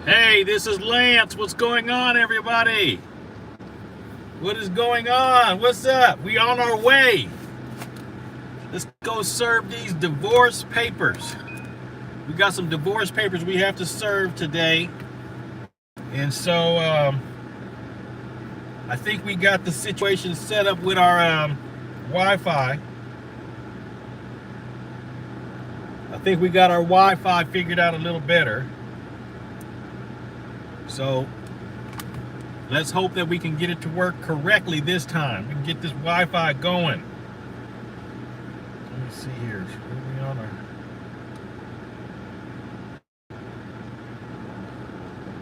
Hey, this is Lance. What's going on, everybody? What is going on? What's up? We on our way. Let's go serve these divorce papers. We got some divorce papers we have to serve today. And so I think we got the situation set up with our Wi-Fi. I think we got our Wi-Fi figured out a little better. So let's hope that we can get it to work correctly this time. We can get this Wi-Fi going. Let me see here. Are we on our...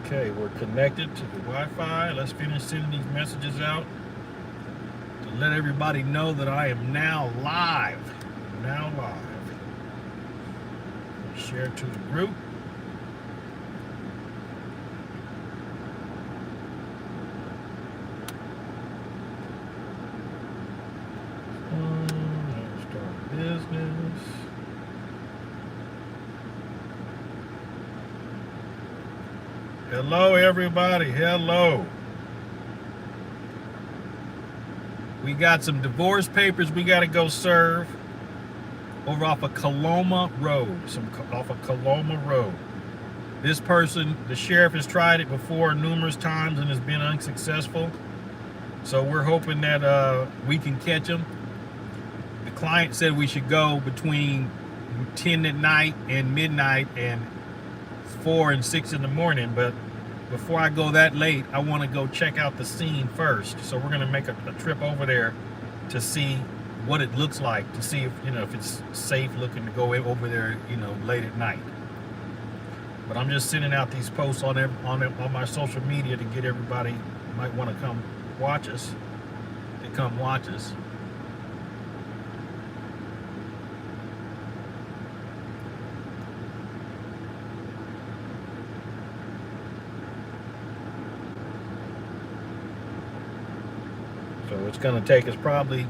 Okay, we're connected to the Wi-Fi. Let's finish sending these messages out to let everybody know that I am now live. Share to the group. Start business. Hello, everybody. Hello. We got some divorce papers we got to go serve over off of Coloma Road. This person, the sheriff has tried it before numerous times and has been unsuccessful. So we're hoping that we can catch him. The client said we should go between 10 at night and midnight and 4 and 6 in the morning. But before I go that late, I want to go check out the scene first. So we're going to make a trip over there to see what it looks like, to see if it's safe looking to go over there, late at night. But I'm just sending out these posts on my social media to get everybody who might want to come watch us. To come watch us. So it's going to take us probably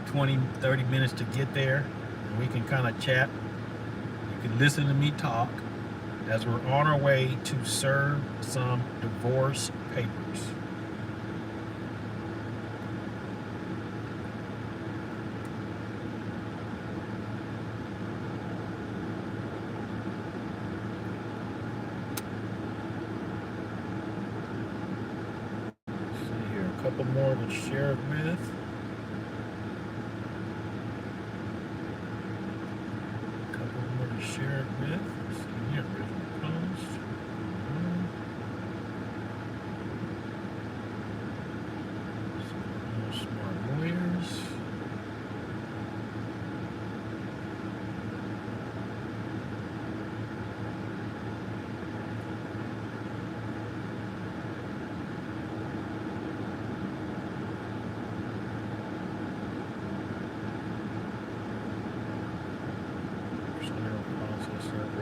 20-30 minutes to get there, and we can kind of chat. You can listen to me talk as we're on our way to serve some divorce papers. Let's see here, a couple more to share it with. Share it with. See here, original post. Some smart lawyers.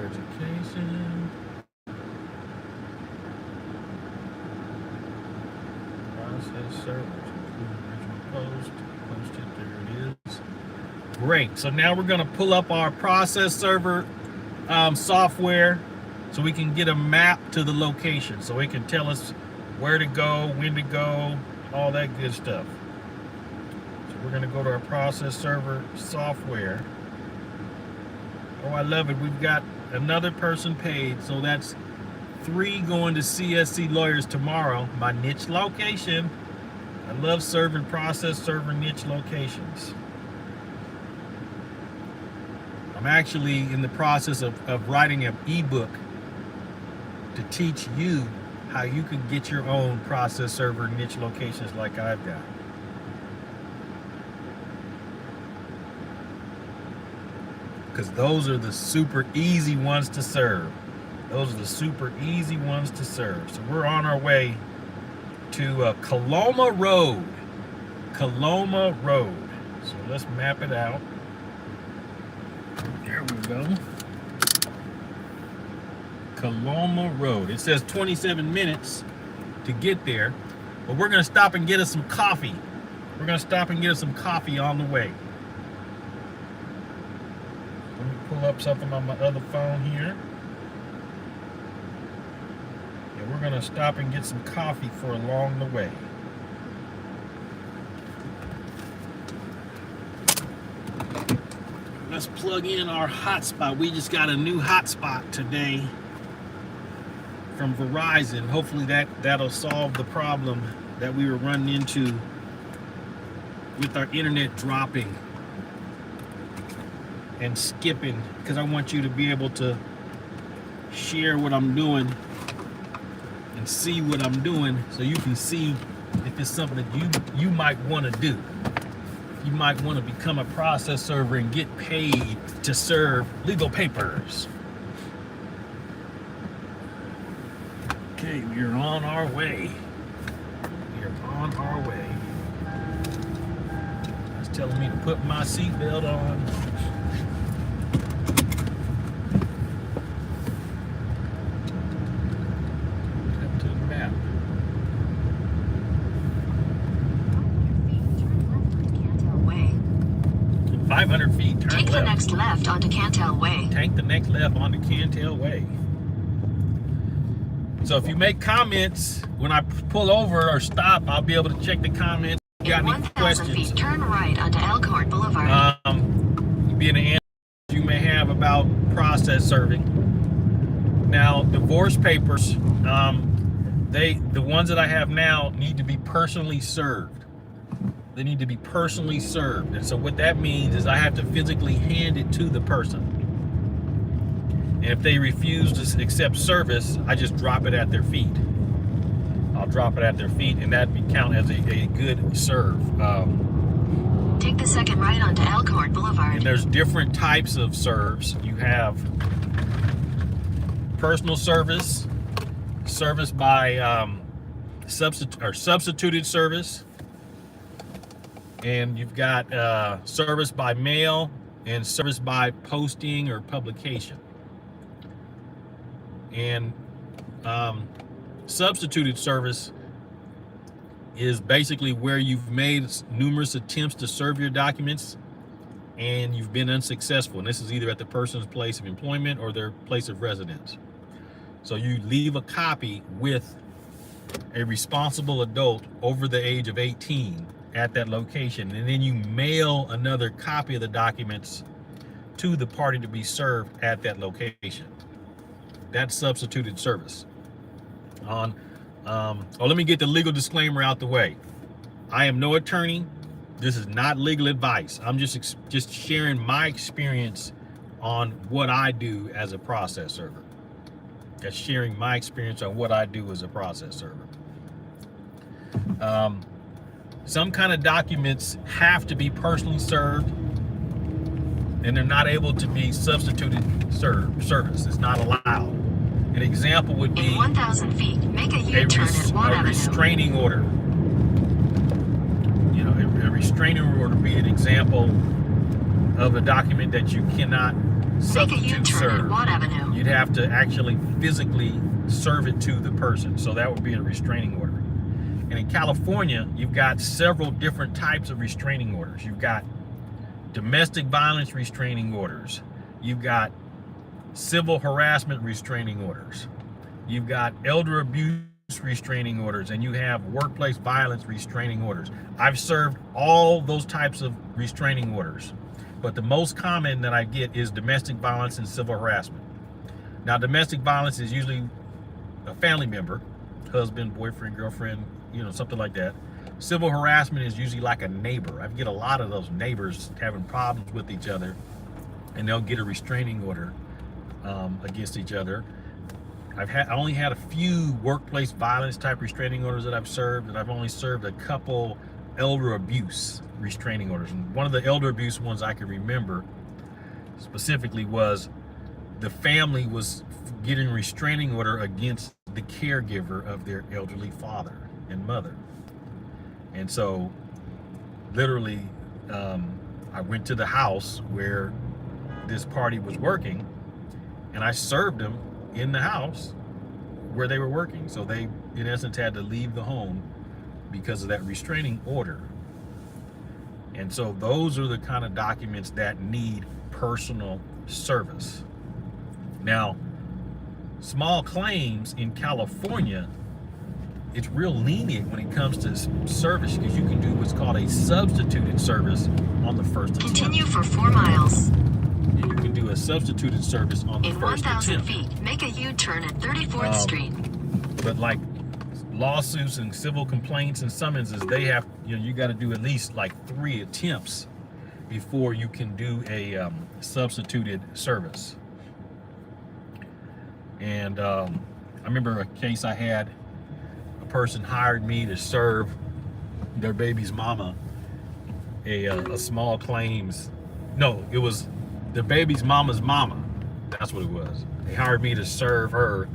Education. Process servers, original post, posted, there it is. Great, so now we're going to pull up our process server software so we can get a map to the location, so it can tell us where to go, when to go, all that good stuff. So we're going to go to our process server software. Oh, I love it. We've got another person paid, so that's 3 going to CSC Lawyers tomorrow, my niche location. I love serving process server niche locations. I'm actually in the process of writing an ebook to teach you how you can get your own process server niche locations like I've got. Because those are the super easy ones to serve. So we're on our way to Coloma Road. So let's map it out. There we go. Coloma Road. It says 27 minutes to get there, but we're going to stop and get us some coffee. On the way. Let me pull up something on my other phone here. And we're gonna stop and get some coffee for along the way. Let's plug in our hotspot. We just got a new hotspot today from Verizon. Hopefully that'll solve the problem that we were running into with our internet dropping and skipping, because I want you to be able to share what I'm doing and see what I'm doing, so you can see if it's something that you might want to do. You might want to become a process server and get paid to serve legal papers. Okay, we're on our way. We're on our way. It's telling me to put my seatbelt on. Up to the map. 500 feet, turn Take left. the next left onto Cantel Way. Take the next left onto Cantel Way. So if you make comments when I pull over or stop, I'll be able to check the comments. If you got In any 1,000 questions? feet, turn right onto Elkhorn Boulevard. Being an answer you may have about process serving. Now, divorce papers, the ones that I have now need to be personally served. They need to be personally served. And so what that means is I have to physically hand it to the person. And if they refuse to accept service, I just drop it at their feet. I'll drop it at their feet, and that would count as a good serve. Take the second right onto Elkhorn Boulevard. And there's different types of serves. You have personal service, service by substituted service, and you've got service by mail and service by posting or publication. And substituted service is basically where you've made numerous attempts to serve your documents and you've been unsuccessful. And this is either at the person's place of employment or their place of residence. So you leave a copy with a responsible adult over the age of 18 at that location, and then you mail another copy of the documents to the party to be served at that location. That's substituted service. Let me get the legal disclaimer out the way. I am no attorney. This is not legal advice. I'm just sharing my experience on what I do as a process server. That's sharing my experience on what I do as a process server. Some kind of documents have to be personally served, and they're not able to be substituted service. It's not allowed. An example would be in 1,000 feet, make a U-turn at Watt Avenue. Restraining order. You know, a restraining order would be an example of a document that you cannot substitute serve. At Watt Avenue. You'd have to actually physically serve it to the person. So that would be a restraining order. And in California, you've got several different types of restraining orders. You've got domestic violence restraining orders. You've got civil harassment restraining orders. You've got elder abuse restraining orders, and you have workplace violence restraining orders. I've served all those types of restraining orders, but the most common that I get is domestic violence and civil harassment. Now, domestic violence is usually a family member, husband, boyfriend, girlfriend, you know, something like that. Civil harassment is usually like a neighbor. I get a lot of those neighbors having problems with each other, and they'll get a restraining order against each other. I only had a few workplace violence type restraining orders that I've served, and I've only served a couple elder abuse restraining orders. And one of the elder abuse ones I can remember specifically was the family was getting a restraining order against the caregiver of their elderly father and mother. And so literally I went to the house where this party was working, and I served them in the house where they were working. So they, in essence, had to leave the home because of that restraining order. And so those are the kind of documents that need personal service. Now, small claims in California, it's real lenient when it comes to service, because you can do what's called a substituted service on the first attempt. Continue for 4 miles. And you can do a substituted service on the In first 1,000 attempt. feet, make a U-turn at 34th Street. But like lawsuits and civil complaints and summonses, they have, you got to do at least like 3 attempts before you can do a substituted service. And I remember a case I had. A person hired me to serve their baby's mama a small claims. No, it was the baby's mama's mama. That's what it was. They hired me to serve her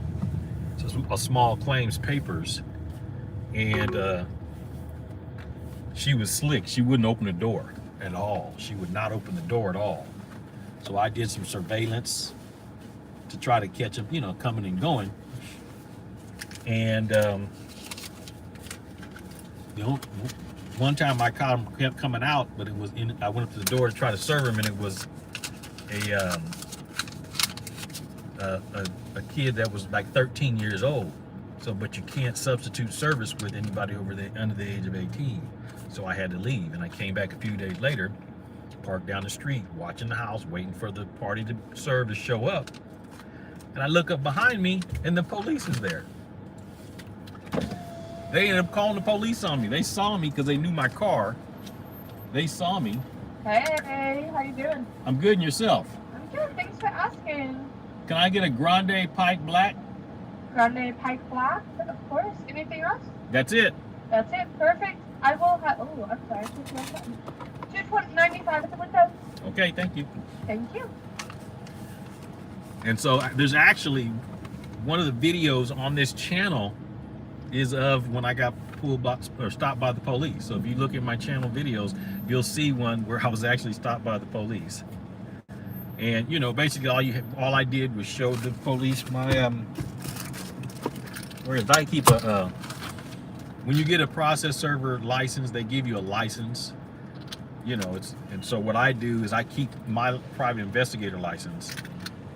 a small claims papers, and she was slick. She wouldn't open the door at all. She would not open the door at all. So I did some surveillance to try to catch them, coming and going. And one time I caught him kept coming out, but it was I went up to the door to try to serve him, and it was a kid that was like 13 years old. So, but you can't substitute service with anybody under the age of 18. So I had to leave, and I came back a few days later, parked down the street, watching the house, waiting for the party to serve to show up. And I look up behind me, and the police is there. They ended up calling the police on me. They saw me because they knew my car. They saw me. Hey, how you doing? I'm good, and yourself? I'm good, thanks for asking. Can I get a Grande Pike Black? Grande Pike Black, of course. Anything else? That's it. That's it, perfect. I will have, oh, I'm sorry, $2.95 at the window. Okay, thank you. Thank you. And so there's actually one of the videos on this channel is of when I got pulled by or stopped by the police. So if you look at my channel videos, you'll see one where I was actually stopped by the police. And basically all I did was show the police my whereas I keep a when you get a process server license, they give you a license. And so what I do is I keep my private investigator license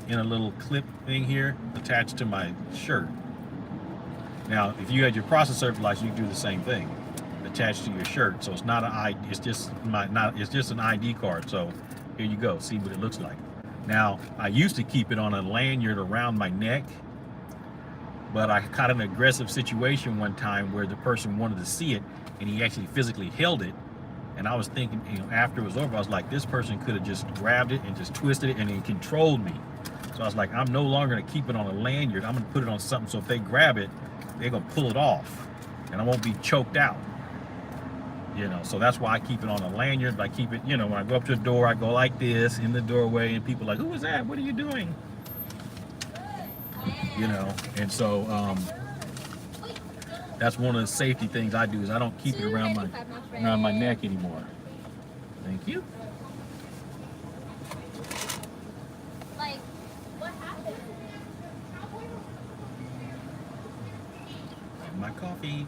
in a little clip thing here attached to my shirt. Now, if you had your process server license, you do the same thing, attached to your shirt. So it's not an ID. It's just an ID card. So here you go. See what it looks like. Now, I used to keep it on a lanyard around my neck, but I caught an aggressive situation one time where the person wanted to see it, and he actually physically held it. And I was thinking, after it was over, I was like, this person could have just grabbed it and just twisted it, and he controlled me. So I was like, I'm no longer gonna keep it on a lanyard. I'm gonna put it on something so if they grab it, they're gonna pull it off, and I won't be choked out. So that's why I keep it on a lanyard. I keep it, when I go up to the door, I go like this in the doorway, and people are like, who is that? What are you doing? And so that's one of the safety things I do is I don't keep it around my neck anymore. Thank you. And my coffee.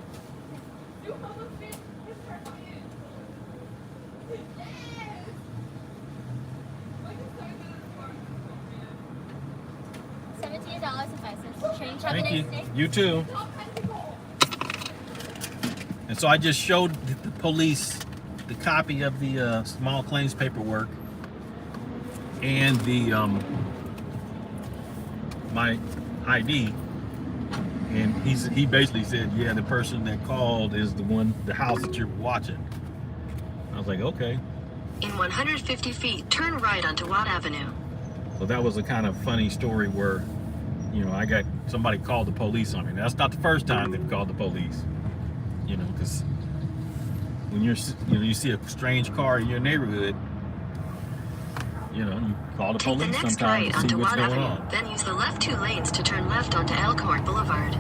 $17.05. Thank you. You too. And so I just showed the police the copy of the small claims paperwork and the my ID, and he basically said, yeah, the person that called is the house that you're watching. I was like, okay. In 150 feet, turn right onto Watt Avenue. So that was a kind of funny story where, I got somebody called the police on me. Now, that's not the first time they've called the police, because when you see a strange car in your neighborhood, you call the Take police the next sometimes right to see onto what's Watt going Avenue, on. then use the left 2 lanes to turn left onto Elkhorn Boulevard.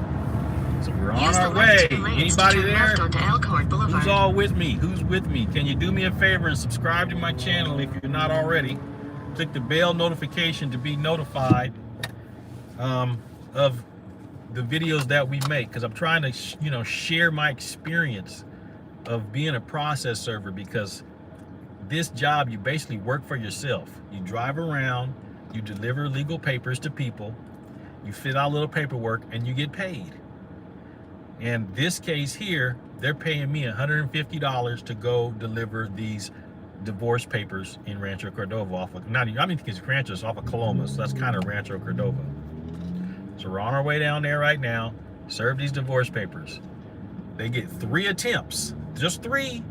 So we're on Use the our left way. 2 lanes to Anybody turn there? left onto Elkhorn Boulevard. Who's all with me? Who's with me? Can you do me a favor and subscribe to my channel if you're not already? Click the bell notification to be notified of the videos that we make, because I'm trying to share my experience of being a process server, because this job, you basically work for yourself. You drive around, you deliver legal papers to people, You fill out a little paperwork and you get paid. In this case here, they're paying me $150 to go deliver these divorce papers in Rancho Cordova off of, it's Rancho's off of Coloma, so that's kind of Rancho Cordova. So we're on our way down there right now, serve these divorce papers. They get 3 attempts, just 3.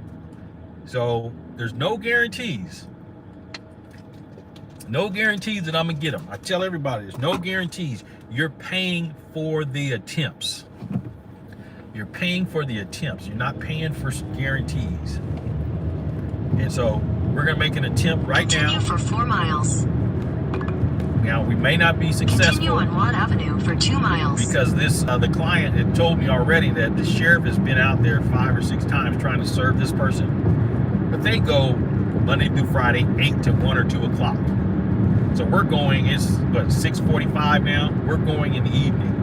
So there's no guarantees. No guarantees that I'm gonna get them. I tell everybody, there's no guarantees. You're paying for the attempts. You're paying for the attempts. You're not paying for guarantees. And so we're gonna make an attempt right Continue now. for 4 miles. Now we may not be successful. Continue on Watt Avenue for 2 miles. Because this, the client had told me already that the sheriff has been out there 5 or 6 times trying to serve this person. But they go Monday through Friday, 8 to 1 or 2 o'clock. So we're going, it's what, 6:45 now? We're going in the evening.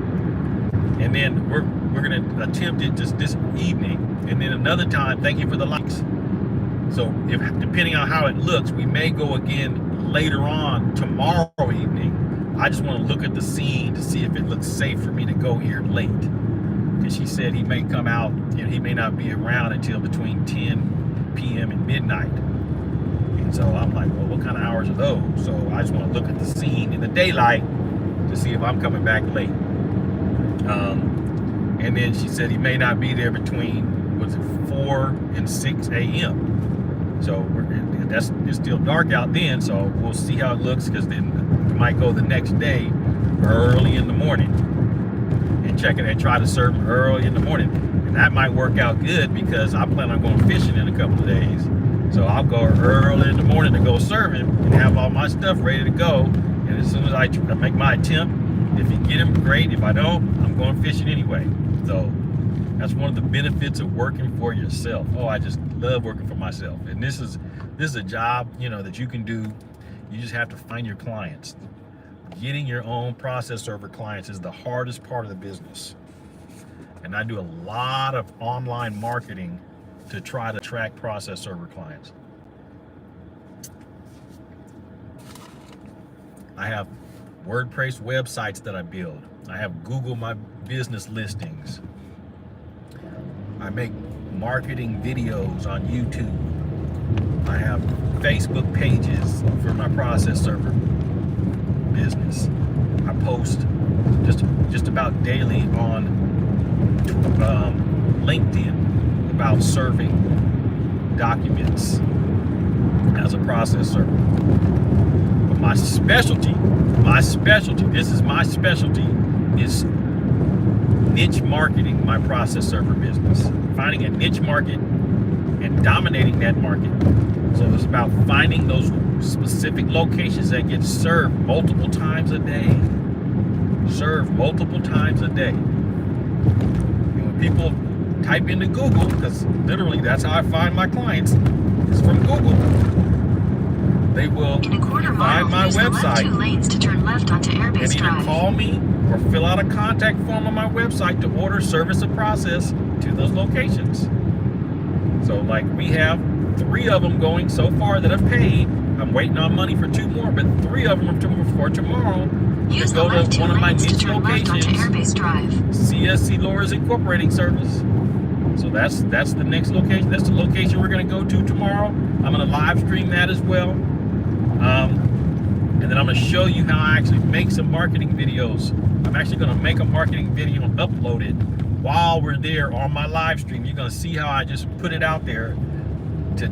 And then we're gonna attempt it just this evening. And then another time, thank you for the likes. So if depending on how it looks, we may go again later on tomorrow evening. I just want to look at the scene to see if it looks safe for me to go here late. Because she said he may come out, he may not be around until between 10 p.m. and midnight. And so I'm like, well, what kind of hours are those? So I just want to look at the scene in the daylight to see if I'm coming back late. And then she said he may not be there between, 4 and 6 a.m. So it's still dark out then, so we'll see how it looks, because then we might go the next day early in the morning and check it and try to serve them early in the morning. And that might work out good because I plan on going fishing in a couple of days. So I'll go early in the morning to go serve him and have all my stuff ready to go. And as soon as I make my attempt, if you get him, great. If I don't, I'm going fishing anyway. So that's one of the benefits of working for yourself. Oh, I just love working for myself. And this is a job, that you can do. You just have to find your clients. Getting your own process server clients is the hardest part of the business. And I do a lot of online marketing to try to attract process server clients. I have WordPress websites that I build. I have Google My Business listings. I make marketing videos on YouTube. I have Facebook pages for my process server business. I post just about daily on LinkedIn about serving documents as a process server. But my specialty, is niche marketing my process server business. Finding a niche market and dominating that market. So it's about finding those specific locations that get served multiple times a day. And when people type into Google, because literally that's how I find my clients, it's from Google. They will In a quarter find mile, my use the left website 2 lanes to turn left onto Airbase and either Drive. call me or fill out a contact form on my website to order service or process to those locations. So like we have 3 of them going so far that I've paid. I'm waiting on money for 2 more, but 3 of them are for tomorrow. Use To the go left to 2 one of my lanes to niche turn left onto locations, Airbase Drive. CSC Lowers Incorporating Service. So that's the next location. That's the location we're going to go to tomorrow. I'm going to live stream that as well. And then I'm going to show you how I actually make some marketing videos. I'm actually going to make a marketing video and upload it while we're there on my live stream. You're going to see how I just put it out there to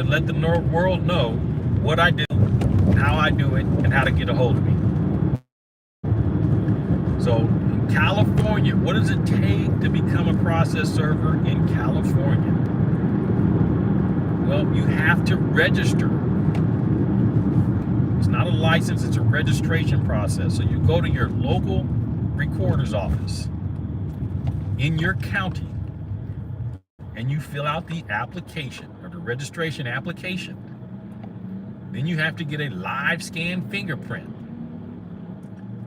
let the world know what I do, how I do it, and how to get a hold of me. So in California, what does it take to become a process server in California? Well, you have to register. It's not a license, it's a registration process. So you go to your local recorder's office in your county and you fill out the application or the registration application. Then you have to get a live scan fingerprint.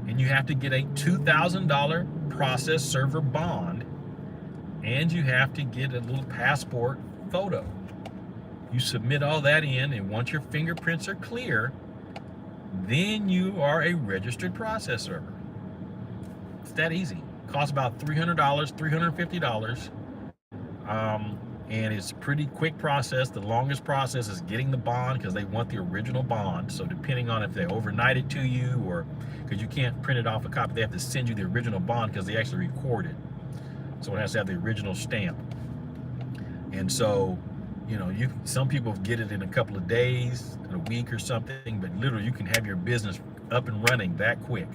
And you have to get a $2,000 process server bond. And you have to get a little passport photo. You submit all that in, and once your fingerprints are clear, then you are a registered process server. It's that easy. Costs about $300, $350. And it's a pretty quick process. The longest process is getting the bond because they want the original bond. So depending on if they overnight it to you, or because you can't print it off a copy, they have to send you the original bond because they actually record it. So it has to have the original stamp. And so, you know, some people get it in a couple of days, in a week or something, but literally you can have your business up and running that quick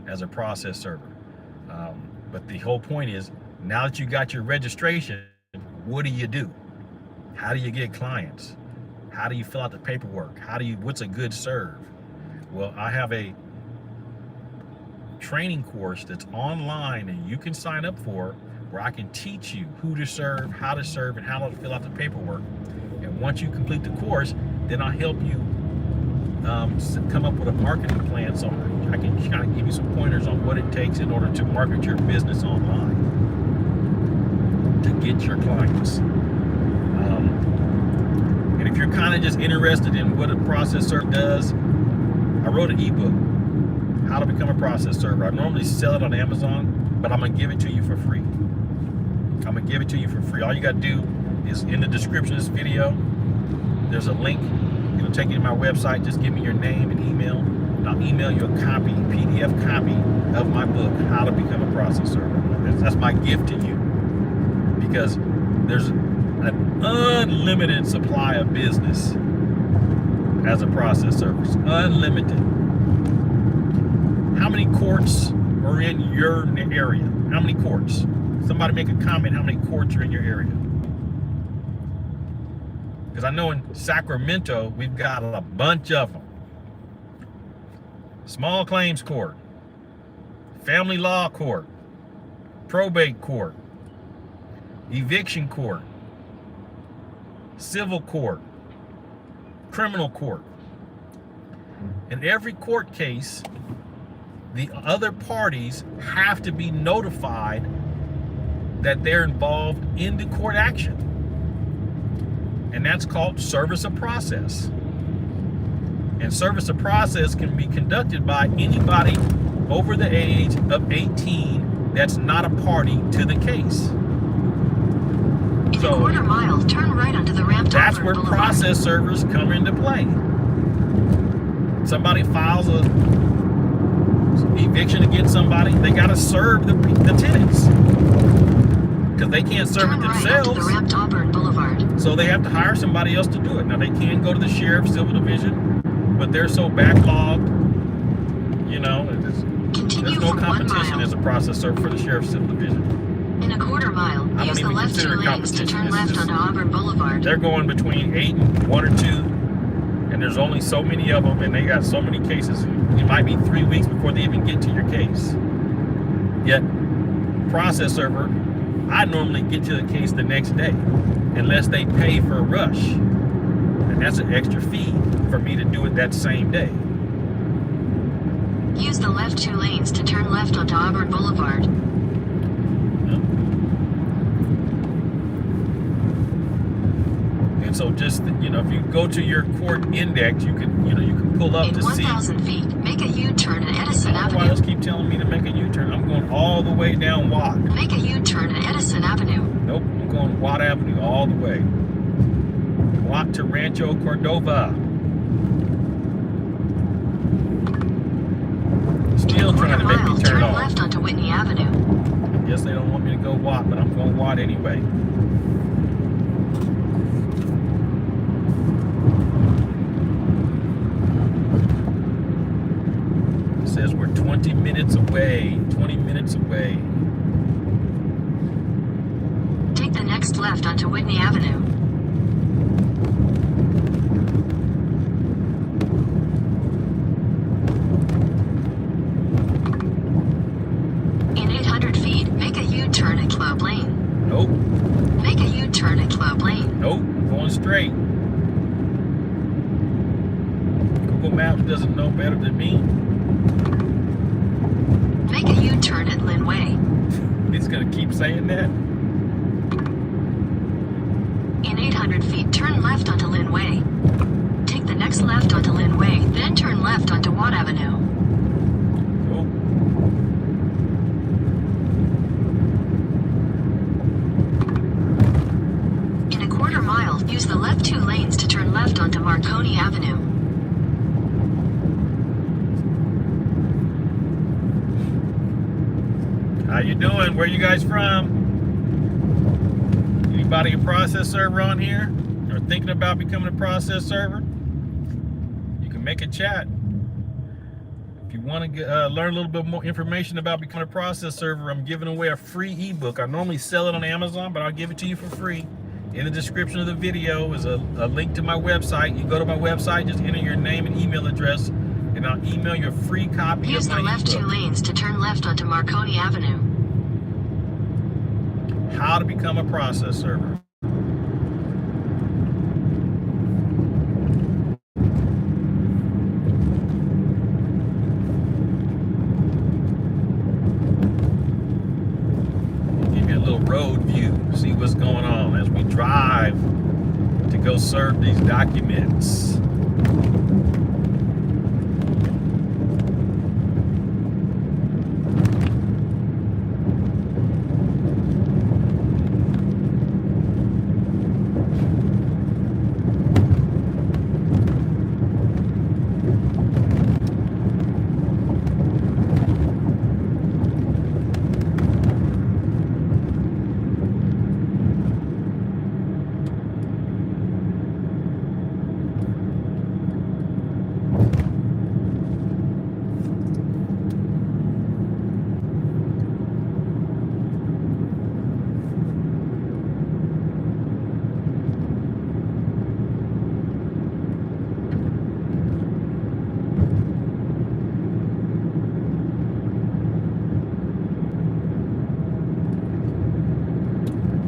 as a process server. But the whole point is, now that you got your registration, what do you do? How do you get clients? How do you fill out the paperwork? What's a good serve? Well, I have a training course that's online and you can sign up for, where I can teach you who to serve, how to serve, and how to fill out the paperwork. And once you complete the course, then I'll help you come up with a marketing plan. So I can kind of give you some pointers on what it takes in order to market your business online to get your clients. And if you're kind of just interested in what a process server does, I wrote an ebook, How to Become a Process Server. I normally sell it on Amazon, but I'm gonna give it to you for free. I'm gonna give it to you for free. All you gotta do is, in the description of this video, there's a link. It'll take you to my website. Just give me your name and email, and I'll email you a copy, PDF copy of my book, How to Become a Process Server. That's my gift to you, because there's an unlimited supply of business as a process server. It's unlimited. How many courts are in your area? How many courts? Somebody make a comment how many courts are in your area. Because I know in Sacramento, we've got a bunch of them. Small claims court, family law court, probate court, eviction court, civil court, criminal court. In every court case, the other parties have to be notified that they're involved in the court action. And that's called service of process. And service of process can be conducted by anybody over the age of 18 that's not a party to the case. In a quarter mile, turn right onto the ramp. That's where process servers come into play. Somebody files a eviction against somebody, they got to serve the tenants, because they can't serve it themselves. So they have to hire somebody else to do it. Now they can go to the sheriff's civil division, but they're so backlogged, you know, there's no competition as a process server for the sheriff's civil division. In a quarter mile, use the left 2 lanes to turn left onto Auburn Boulevard. They're going between 8 and 1 or 2, and there's only so many of them, and they got so many cases. It might be 3 weeks before they even get to your case. Yet, process server, I normally get to the case the next day, unless they pay for a rush. And that's an extra fee for me to do it that same day. Use the left 2 lanes to turn left onto Auburn Boulevard. And so just, you know, if you go to your court index, you can pull up to see. In 1,000 feet, make a U-turn at Edison Avenue. Why else keep telling me to make a U-turn? I'm going all the way down Watt. Make a U-turn at Edison Avenue. Nope, I'm going Watt Avenue all the way. Watt to Rancho Cordova. Still trying to make me turn off. Left onto Whitney Avenue. I guess they don't want me to go Watt, but I'm going Watt anyway. Says we're 20 minutes away. 20 minutes away. Take the next left onto Whitney Avenue. In 800 feet, make a U-turn at Club Lane. Nope. Make a U-turn at Club Lane. Nope. Going straight. Google Maps doesn't know better than me. Make a U-turn at Lynn Way. He's gonna keep saying that. In 800 feet, turn left onto Lynn Way. Take the next left onto Lynn Way, then turn left onto Watt Avenue. Cool. In a quarter mile, use the left 2 lanes to turn left onto Marconi Avenue. How you doing? Where you guys from? Anybody a process server on here? Or thinking about becoming a process server? You can make a chat. If you want to learn a little bit more information about becoming a process server, I'm giving away a free ebook. I normally sell it on Amazon, but I'll give it to you for free. In the description of the video is a link to my website. You go to my website, just enter your name and email address, and I'll email you a free copy Use of my the left 2 ebook. lanes to turn left onto Marconi Avenue. How to become a process server. Give you a little road view, see what's going on as we drive to go serve these documents.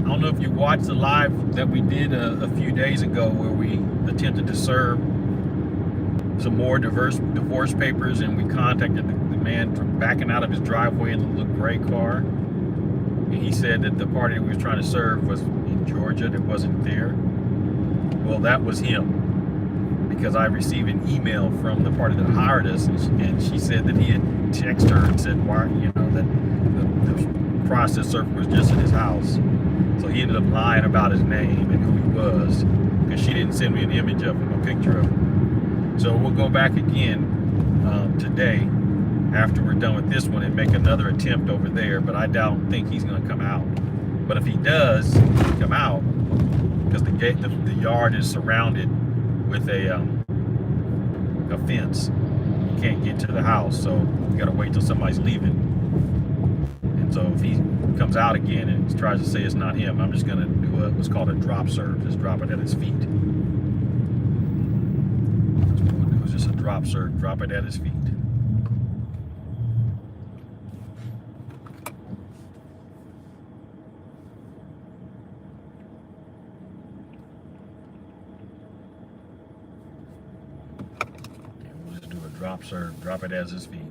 I don't know if you watched the live that we did a few days ago where we attempted to serve some more divorce papers, and we contacted the man backing out of his driveway in the little gray car. And he said that the party that we was trying to serve was in Georgia, that wasn't there. Well, that was him, because I received an email from the party that hired us, and she said that he had texted her and said, why, you know, that the process server was just at his house. So he ended up lying about his name and who he was, because she didn't send me an image of him, a picture of him. So we'll go back again today after we're done with this one and make another attempt over there, but I don't think he's going to come out. But if he does come out, because the gate, the yard is surrounded with a fence, you can't get to the house, so we got to wait till somebody's leaving. And so if he comes out again and tries to say it's not him, I'm just going to do what's called a drop serve, just drop it at his feet. That's what we'll do, is just a drop serve, drop it at his feet. We'll just do a drop serve, drop it at his feet.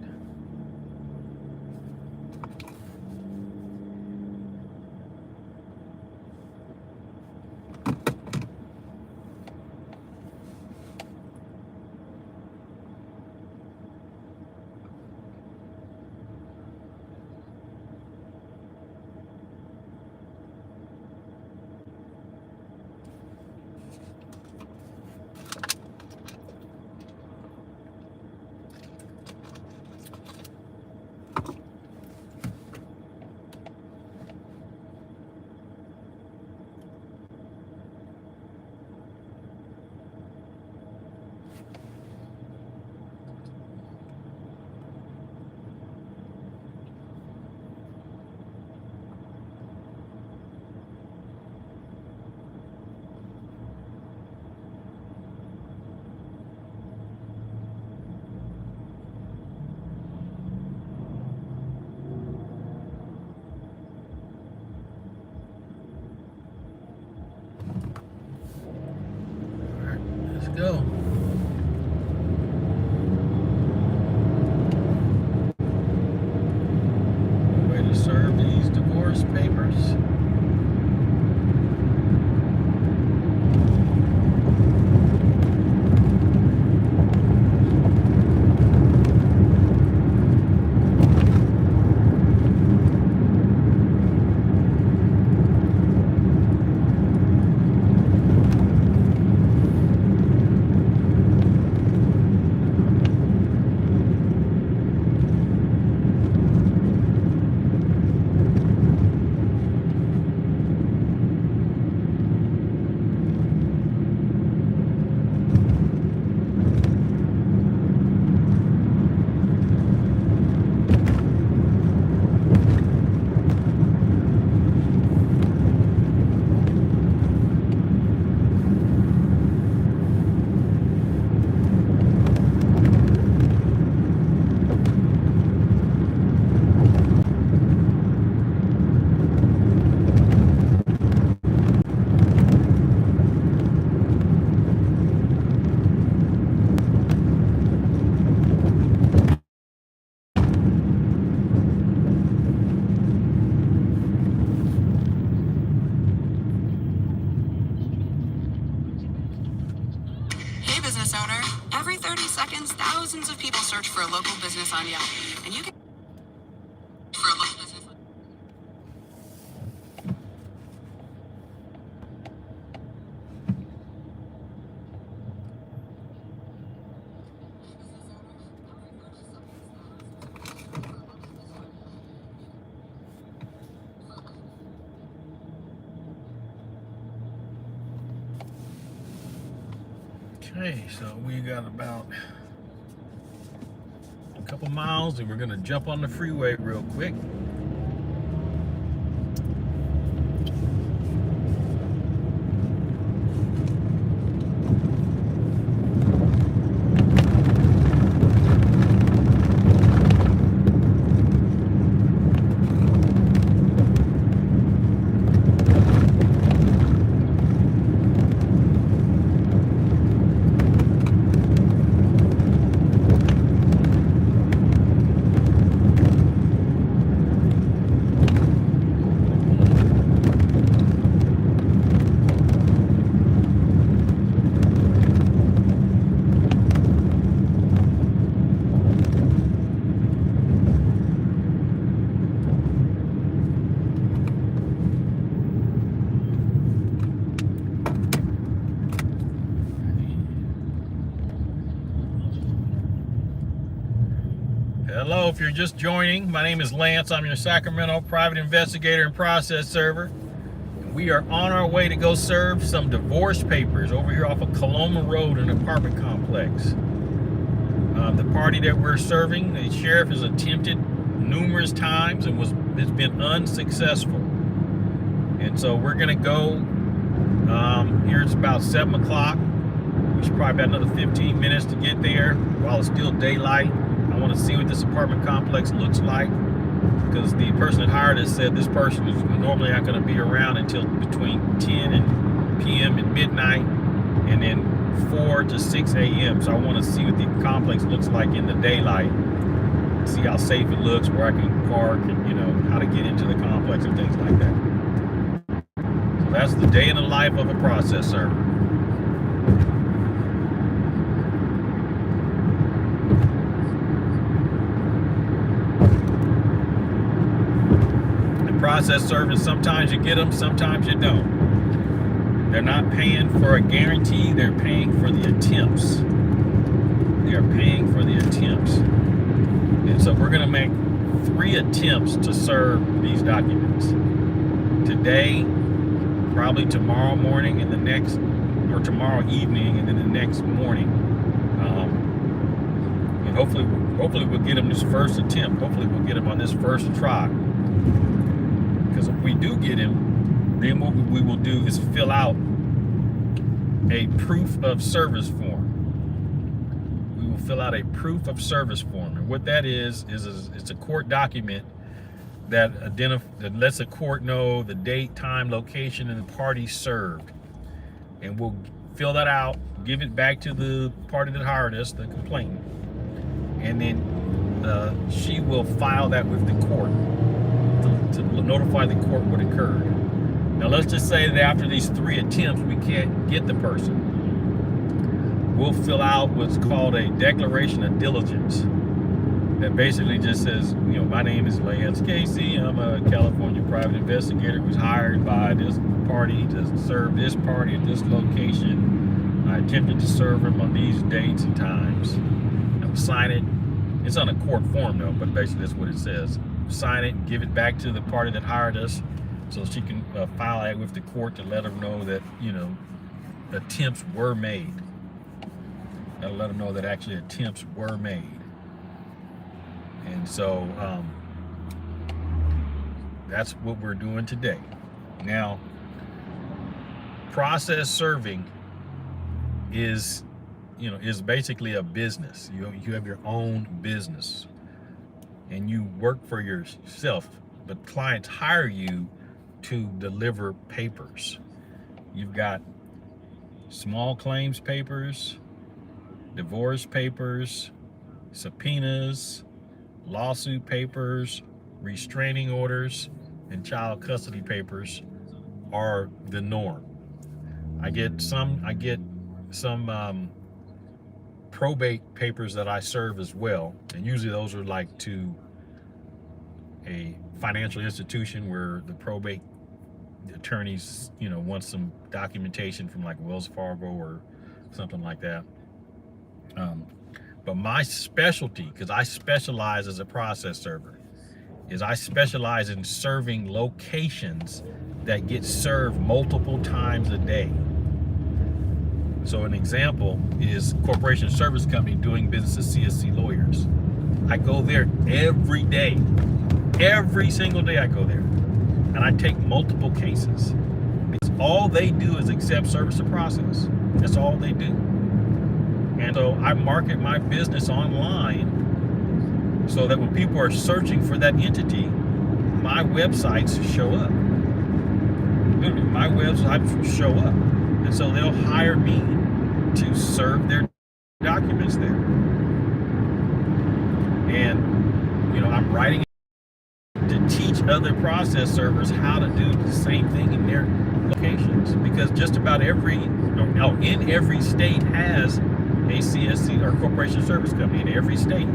people search for a local business on Yelp, and you can for a local business. Okay, so we got about a couple miles and we're gonna jump on the freeway real quick. Hello, if you're just joining, my name is Lance. I'm your Sacramento private investigator and process server. We are on our way to go serve some divorce papers over here off of Coloma Road in an apartment complex. The party that we're serving, the sheriff has attempted numerous times and has been unsuccessful. And so we're gonna go, here it's about 7 o'clock. We should probably have another 15 minutes to get there while it's still daylight. I want to see what this apartment complex looks like, because the person that hired us said this person is normally not going to be around until between 10 p.m. and midnight, and then 4 to 6 a.m. So I want to see what the complex looks like in the daylight, see how safe it looks, where I can park, and how to get into the complex and things like that. So that's the day in the life of a process server. Process servers, sometimes you get them, sometimes you don't. They're not paying for a guarantee, they're paying for the attempts. They are paying for the attempts. And so we're going to make 3 attempts to serve these documents. Today, probably tomorrow morning, and the next, or tomorrow evening, and then the next morning. And hopefully we'll get them this first attempt. Hopefully we'll get them on this first try. Because if we do get him, then what we will do is fill out a proof of service form. We will fill out a proof of service form. And what that is it's a court document that lets the court know the date, time, location, and the party served. And we'll fill that out, give it back to the party that hired us, the complainant. And then she will file that with the court to notify the court what occurred. Now let's just say that after these 3 attempts we can't get the person. We'll fill out what's called a declaration of diligence that basically just says, my name is Lance Casey. I'm a California private investigator who's hired by this party to serve this party at this location. I attempted to serve him on these dates and times. I'll sign it. It's on a court form though, but basically that's what it says. Sign it and give it back to the party that hired us, so she can file it with the court to let them know that attempts were made. That'll let them know that actually attempts were made. And so that's what we're doing today. Now, process serving is basically a business. You have your own business. And you work for yourself, but clients hire you to deliver papers. You've got small claims papers, divorce papers, subpoenas, lawsuit papers, restraining orders, and child custody papers are the norm. I get some probate papers that I serve as well, and usually those are like to a financial institution where the probate attorneys, want some documentation from like Wells Fargo or something like that. But my specialty, because I specialize as a process server, is I specialize in serving locations that get served multiple times a day. So an example is Corporation Service Company doing business as CSC lawyers. I go there every day. Every single day I go there. And I take multiple cases. Because all they do is accept service of process. That's all they do. And so I market my business online so that when people are searching for that entity, my websites show up. Literally, my websites show up. And so they'll hire me to serve their documents there. And, I'm writing to teach other process servers how to do the same thing in their locations. Because just about in every state has a CSC or Corporation Service Company in every state.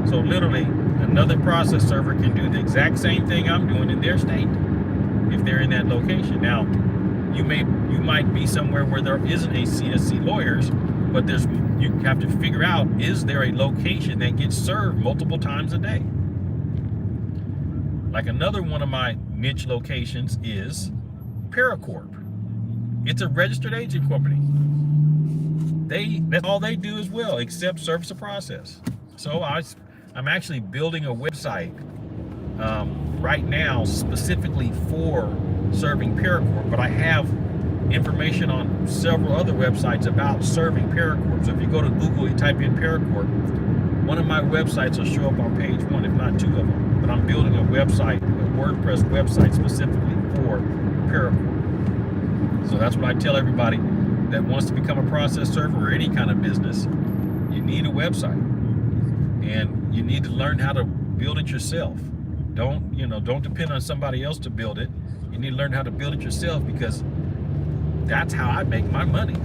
So literally, another process server can do the exact same thing I'm doing in their state if they're in that location. Now, you might be somewhere where there isn't a CSC lawyers, but you have to figure out, is there a location that gets served multiple times a day? Like another one of my niche locations is Paracorp. It's a registered agent company. That's all they do as well, except service of process. So I'm actually building a website right now specifically for serving Paracorp, but I have information on several other websites about serving Paracorp. So if you go to Google, you type in Paracorp, one of my websites will show up on page 1, if not 2 of them. But I'm building a website, a WordPress website specifically for Paracorp. So that's what I tell everybody that wants to become a process server or any kind of business. You need a website, and you need to learn how to build it yourself. Don't depend on somebody else to build it. You need to learn how to build it yourself, because that's how I make my money,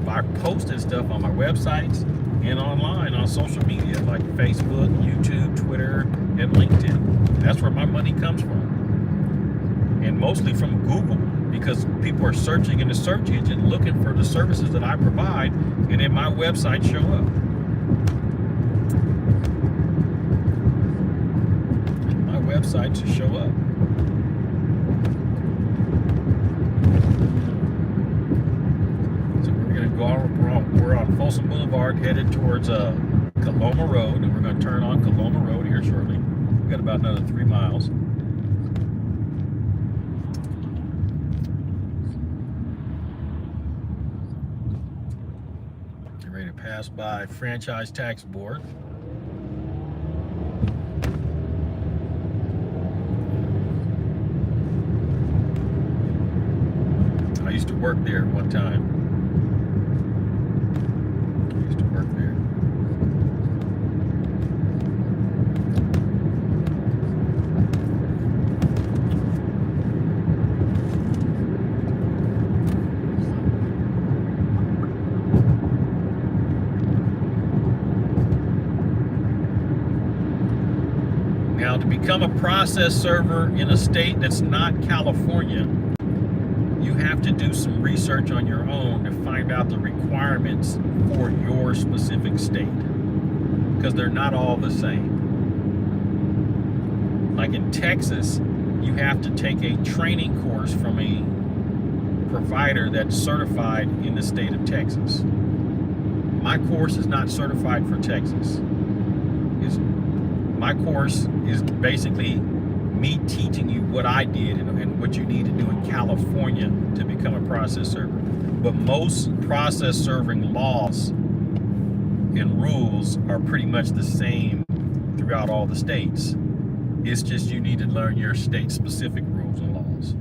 by posting stuff on my websites and online on social media like Facebook, YouTube, Twitter, and LinkedIn. That's where my money comes from, and mostly from Google, because people are searching in the search engine looking for the services that I provide, and then my website show up. My website to show up. We're on Folsom Boulevard, headed towards Coloma Road, and we're going to turn on Coloma Road here shortly. We've got about another 3 miles. Get ready to pass by Franchise Tax Board. I used to work there one time. Now, to become a process server in a state that's not California, you have to do some research on your own to find out the requirements for your specific state, because they're not all the same. Like in Texas, you have to take a training course from a provider that's certified in the state of Texas. My course is not certified for Texas. My course is basically me teaching you what I did and what you need to do in California to become a process server. But most process serving laws and rules are pretty much the same throughout all the states. It's just you need to learn your state specific rules and laws.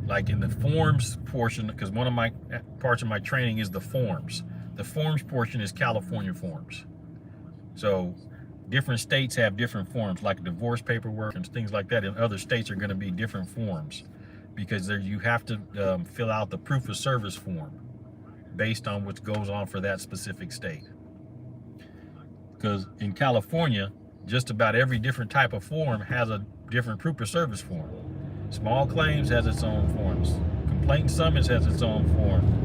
Like in the forms portion, because one of my parts of my training is the forms. The forms portion is California forms. So different states have different forms, like divorce paperwork and things like that. In other states are going to be different forms, because there you have to fill out the proof of service form based on what goes on for that specific state. Because in California, just about every different type of form has a different proof of service form. Small claims has its own forms. Complaint summons has its own form.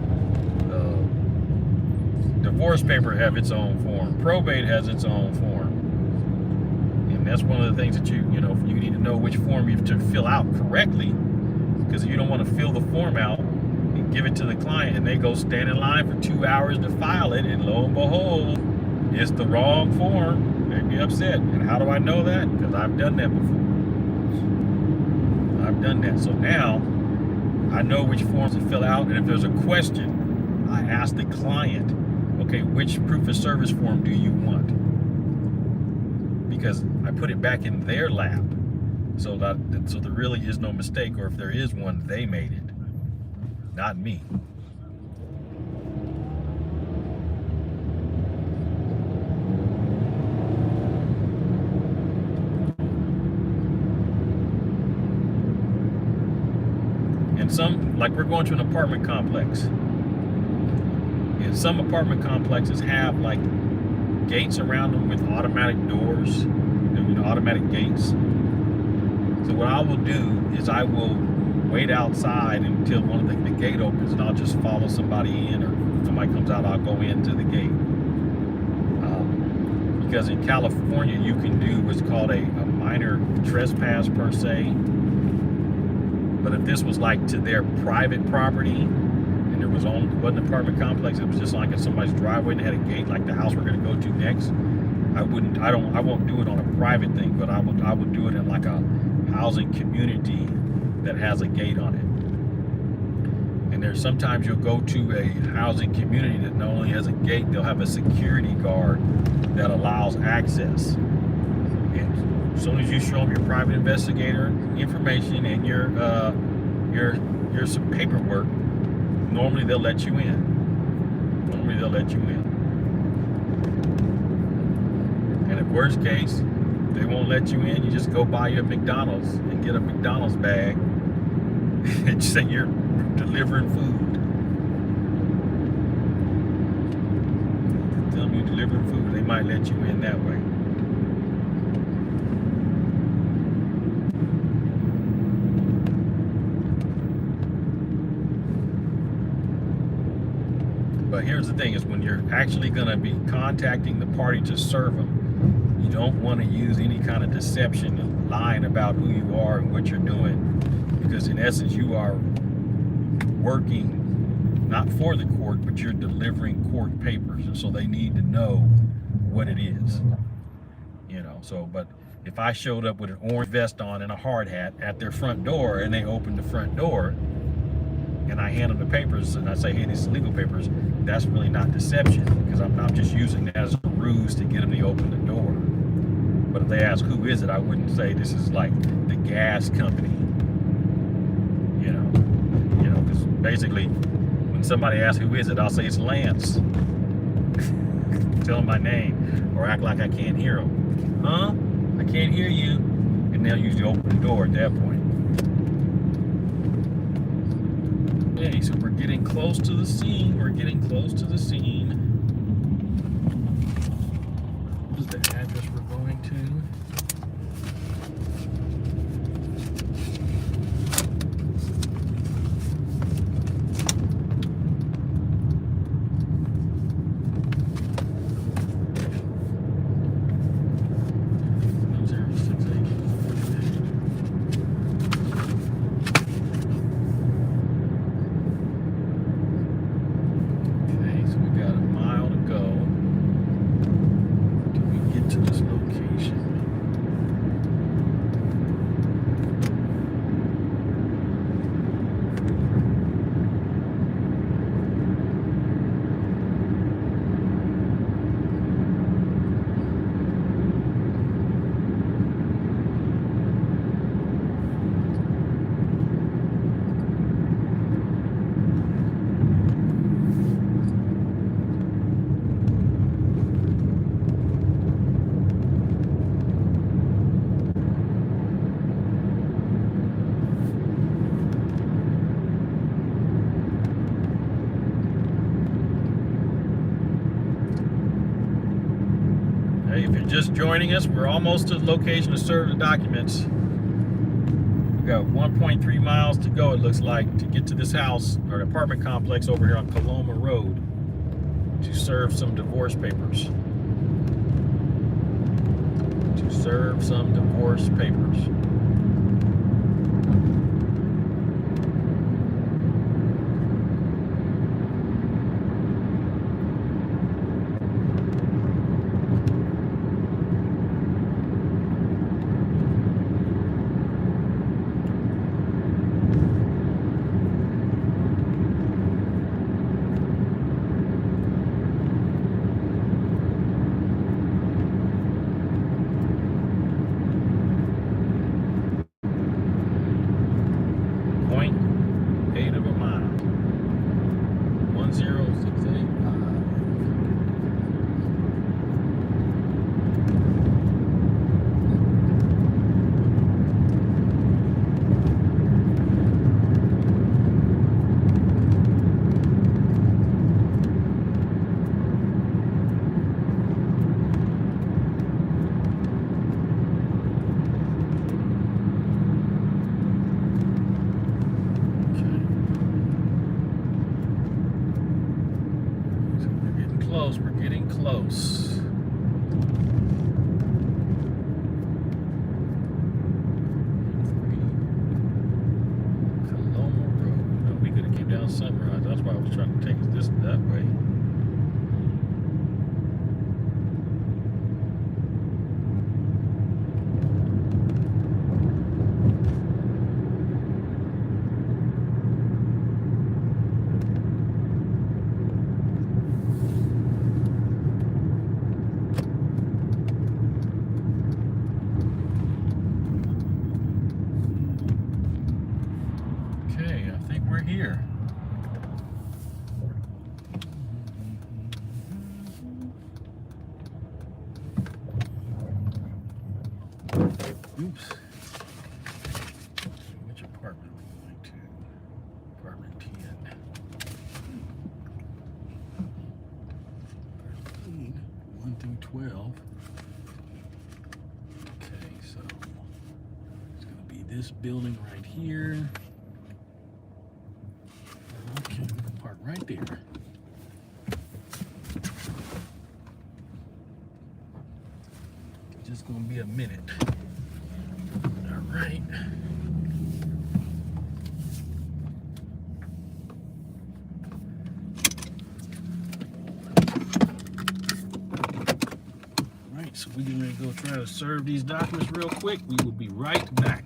Divorce paper have its own form. Probate has its own form. And that's one of the things that you need to know which form you have to fill out correctly, because you don't want to fill the form out and give it to the client and they go stand in line for 2 hours to file it, and lo and behold, it's the wrong form. They'd be upset. And how do I know that? Because I've done that before. I've done that. So now I know which forms to fill out, and if there's a question, I ask the client, okay, which proof of service form do you want? Because I put it back in their lap, so there really is no mistake, or if there is one, they made it, not me. And some, like we're going to an apartment complex, and some apartment complexes have like gates around them with automatic doors, automatic gates. So what I will do is I will wait outside until one of the gate opens, and I'll just follow somebody in, or if somebody comes out, I'll go into the gate. Because in California, you can do what's called a minor trespass per se. But if this was like to their private property, and there wasn't an apartment complex, it was just like in somebody's driveway and they had a gate, like the house we're going to go to next, I won't do it on a private thing, but I would do it in like a housing community that has a gate on it. And there's sometimes you'll go to a housing community that not only has a gate, they'll have a security guard that allows access. And as soon as you show them your private investigator information and your some paperwork, normally they'll let you in. And if worst case, they won't let you in, you just go buy you a McDonald's and get a McDonald's bag and say you're delivering food. Tell them you're delivering food, they might let you in that way. But here's the thing, is when you're actually going to be contacting the party to serve them, you don't want to use any kind of deception and lying about who you are and what you're doing, because in essence you are working not for the court, but you're delivering court papers, and so they need to know what it is. So but if I showed up with an orange vest on and a hard hat at their front door, and they opened the front door and I hand them the papers and I say, hey, these is legal papers, that's really not deception, because I'm not just using that as a ruse to get them to open the door. But if they ask who is it, I wouldn't say this is like the gas company, because basically when somebody asks who is it, I'll say it's Lance. Tell them my name, or act like I can't hear them. Huh? I can't hear you. And they'll usually open the door at that point. Okay, so we're getting close to the scene. What is the address we're going to? Hey, if you're just joining us, we're almost to the location to serve the documents. We got 1.3 miles to go, it looks like, to get to this house or apartment complex over here on Coloma Road to serve some divorce papers. To serve some divorce papers. We're getting close. Coloma Road. No, we could have came down Sunrise. That's why I was trying to take us that way. Okay, I think we're here. Oops. Which apartment are we going to? Apartment 10. 13, 1 through 12. Okay, so it's going to be this building right here. Okay, we can park right there. Just gonna be a minute. All right. All right, so we're gonna go try to serve these documents real quick. We will be right back.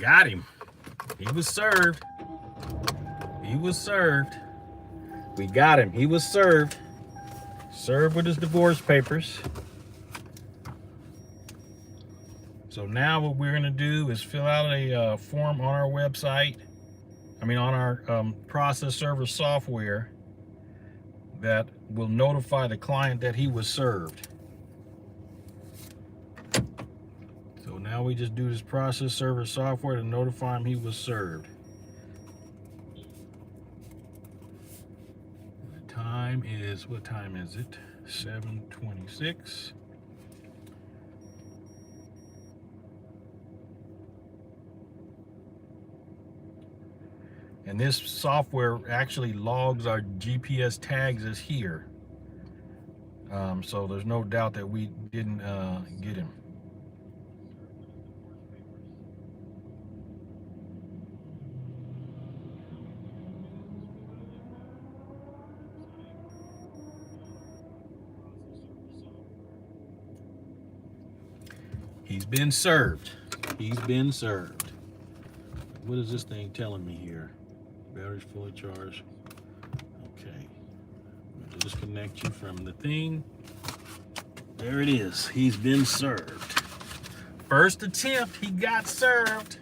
Got him. He was served. He was served. We got him. He was served. Served with his divorce papers. So now what we're going to do is fill out a form on our website. On our process server software that will notify the client that he was served. So now we just do this process server software to notify him he was served. The time is, what time is it? 7:26. And this software actually logs our GPS tags as here. So there's no doubt that we didn't get him. He's been served. He's been served. What is this thing telling me here? Battery's fully charged. Okay. I'm going to disconnect you from the thing. There it is. He's been served. First attempt, he got served.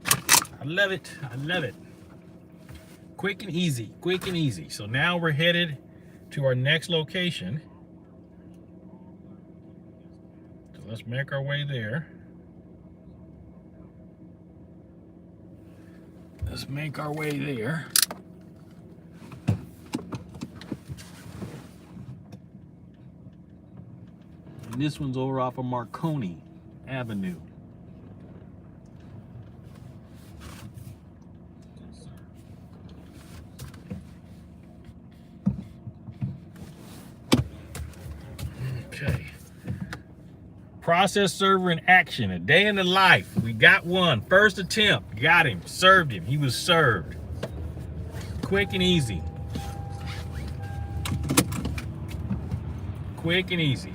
I love it. I love it. Quick and easy. Quick and easy. So now we're headed to our next location. So let's make our way there. Let's make our way there. And this one's over off of Marconi Avenue. Okay. Process server in action, a day in the life. We got one. First attempt, got him, served him. He was served. Quick and easy. Quick and easy.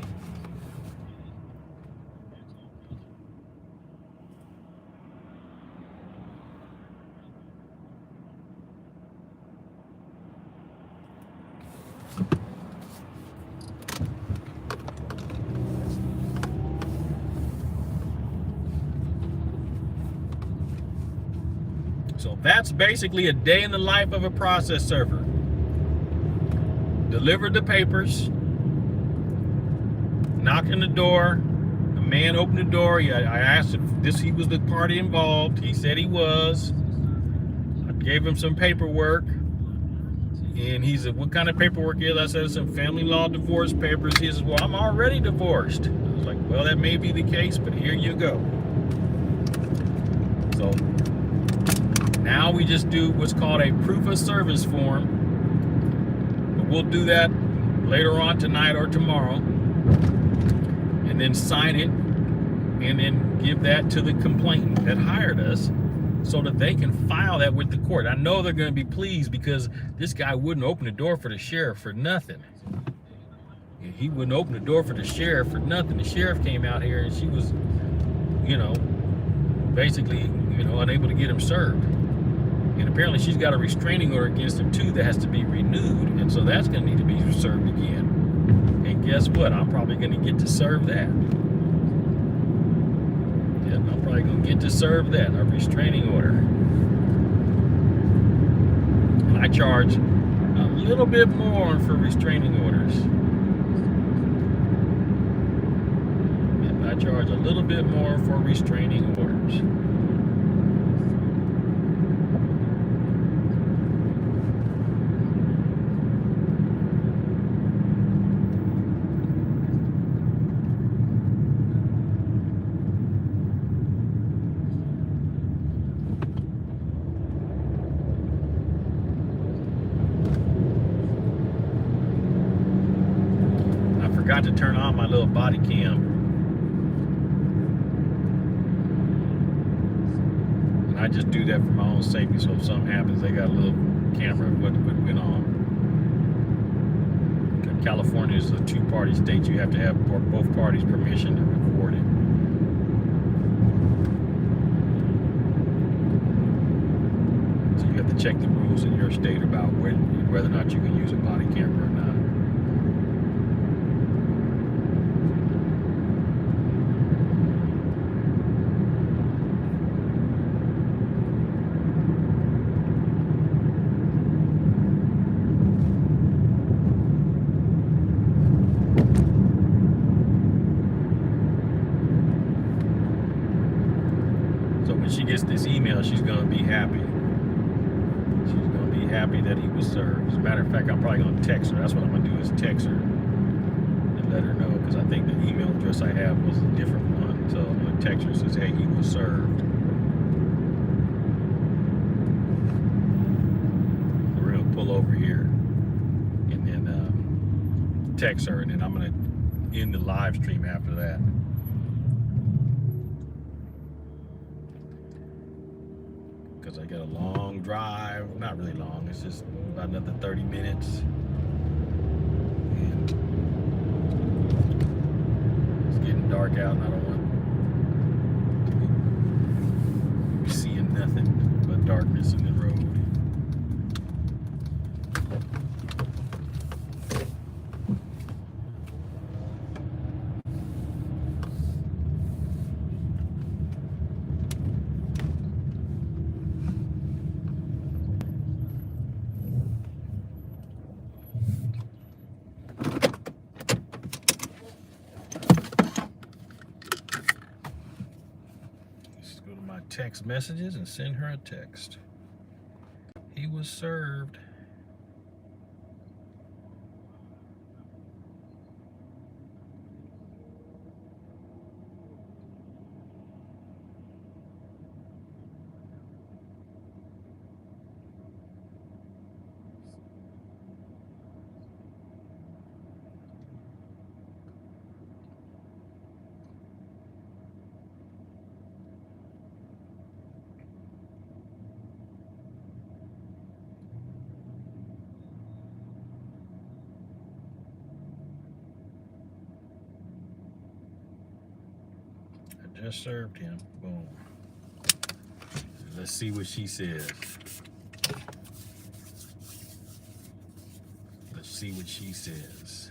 So that's basically a day in the life of a process server. Delivered the papers, knocked on the door, the man opened the door. I asked if he was the party involved. He said he was. I gave him some paperwork, and he said, what kind of paperwork is? I said, some family law divorce papers. He says, well, I'm already divorced. I was like, well, that may be the case, but here you go. So now we just do what's called a proof of service form. But we'll do that later on tonight or tomorrow. And then sign it and then give that to the complainant that hired us so that they can file that with the court. I know they're going to be pleased because this guy wouldn't open the door for the sheriff for nothing. He wouldn't open the door for the sheriff for nothing. The sheriff came out here and she was, basically, unable to get him served. And apparently she's got a restraining order against him too that has to be renewed. And so that's going to need to be served again. And guess what? I'm probably going to get to serve that. Yep, I'm probably going to get to serve that, a restraining order. And I charge a little bit more for restraining orders. Yep, I charge a little bit more for restraining orders. Forgot to turn on my little body cam. And I just do that for my own safety, so if something happens, they got a little camera of what went on. California is a two-party state. You have to have both parties' permission to record it. check the rules in your state about whether or not you can use a body camera or not. So when she gets this email, she's going to be happy. She's going to be happy that he was served. As a matter of fact, I'm probably going to text her. That's what I'm going to do, is text her and let her know, because I think the email address I have was a different one. So I'm going to text her and says, hey, he was served. We're going to pull over here and then text her, and then I'm going to end the live stream after that. Because I got a long drive. Not really long, it's just about another 30 minutes. And it's getting dark out, and I don't want to be seeing nothing but darkness in the road. Text messages and send her a text. He was served. Just served him. Boom. Let's see what she says. Let's see what she says.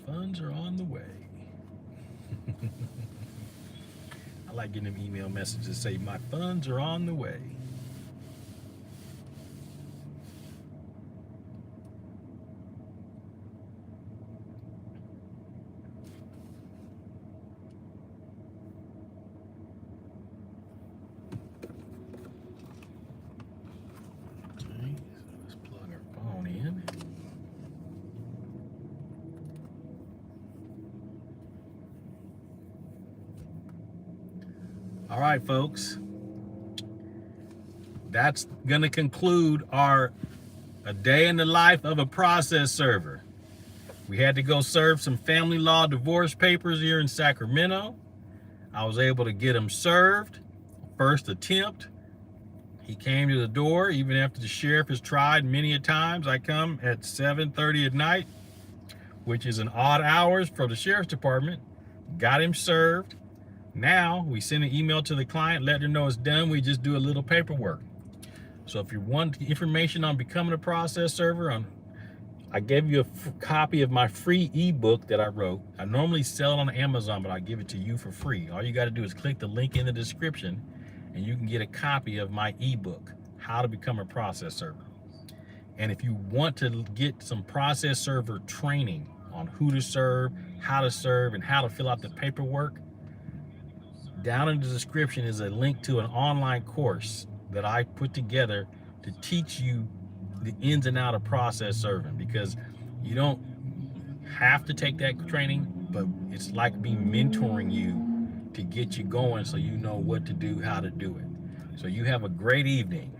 Funds are on the way. I like getting them email messages that say, my funds are on the way. Okay, so let's plug our phone in. All right, folks, that's going to conclude a day in the life of a process server. We had to go serve some family law divorce papers here in Sacramento. I was able to get him served. First attempt. He came to the door even after the sheriff has tried many a times. I come at 7:30 at night, which is an odd hours for the sheriff's department. Got him served. Now we send an email to the client, let her know it's done. We just do a little paperwork. So if you want information on becoming a process server, on I gave you a copy of my free ebook that I wrote. I normally sell it on Amazon, but I give it to you for free. All you got to do is click the link in the description and you can get a copy of my ebook, How to Become a Process Server. And if you want to get some process server training on who to serve, how to serve, and how to fill out the paperwork, down in the description is a link to an online course that I put together to teach you the ins and outs of process serving, because you don't have to take that training, but it's like me mentoring you to get you going so you know what to do, how to do it. So you have a great evening.